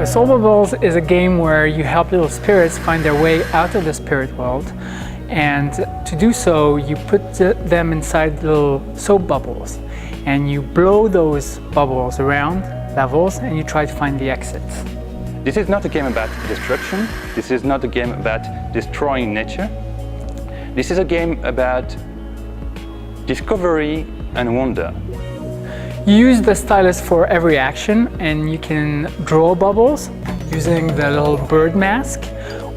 Soul Bubbles is a game where you help little spirits find their way out of the spirit world, and to do so you put them inside little soap bubbles and you blow those bubbles around levels and you try to find the exits. This is not a game about destruction, this is not a game about destroying nature. This is a game about discovery and wonder. You use the stylus for every action and you can draw bubbles using the little bird mask,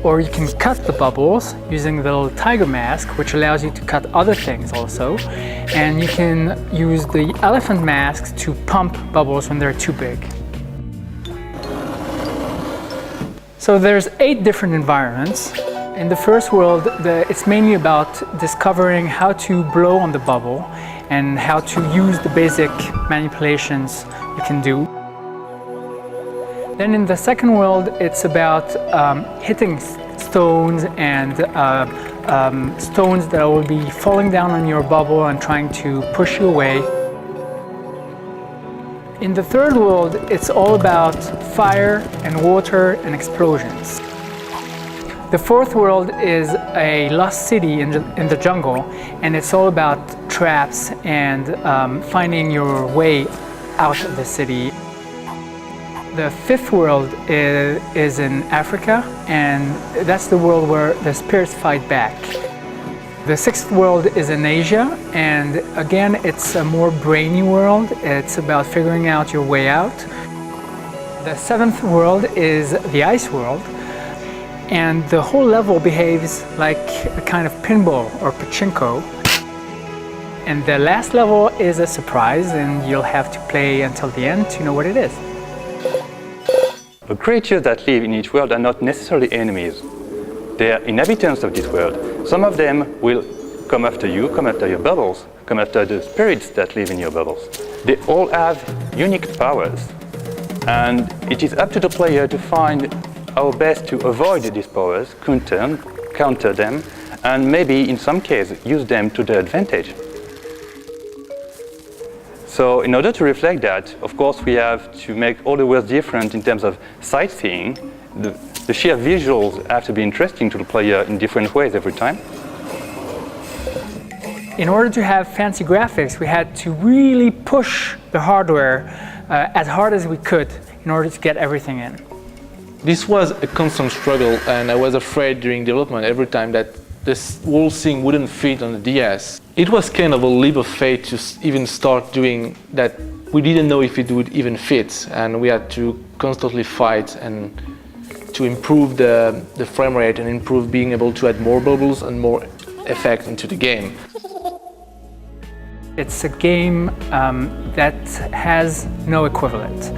or you can cut the bubbles using the little tiger mask, which allows you to cut other things also. And you can use the elephant mask to pump bubbles when they're too big. So there's 8 different environments. In the first world, it's mainly about discovering how to blow on the bubble and how to use the basic manipulations you can do. Then in the second world, it's about hitting stones and stones that will be falling down on your bubble and trying to push you away. In the third world, it's all about fire and water and explosions. The fourth world is a lost city in the jungle, and it's all about traps and finding your way out of the city. The fifth world is in Africa, and that's the world where the spirits fight back. The sixth world is in Asia, and again it's a more brainy world. It's about figuring out your way out. The seventh world is the ice world, and the whole level behaves like a kind of pinball or pachinko. And the last level is a surprise, and you'll have to play until the end to know what it is. The creatures that live in each world are not necessarily enemies. They are inhabitants of this world. Some of them will come after you, come after your bubbles, come after the spirits that live in your bubbles. They all have unique powers, and it is up to the player to find how best to avoid these powers, counter them, and maybe in some cases use them to their advantage. So in order to reflect that, of course we have to make all the worlds different in terms of sightseeing. The sheer visuals have to be interesting to the player in different ways every time. In order to have fancy graphics, we had to really push the hardware as hard as we could in order to get everything in. This was a constant struggle, and I was afraid during development every time that this whole thing wouldn't fit on the DS. It was kind of a leap of faith to even start doing that. We didn't know if it would even fit, and we had to constantly fight and to improve the frame rate and improve being able to add more bubbles and more effect into the game. It's a game that has no equivalent.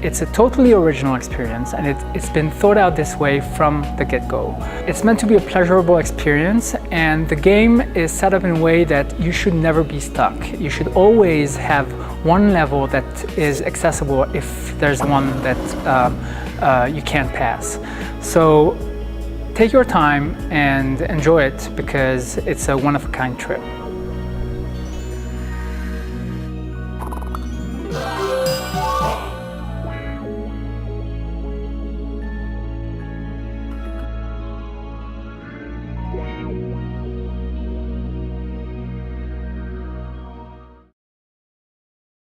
It's a totally original experience, and it's been thought out this way from the get-go. It's meant to be a pleasurable experience, and the game is set up in a way that you should never be stuck. You should always have one level that is accessible if there's one that you can't pass. So take your time and enjoy it, because it's a one-of-a-kind trip.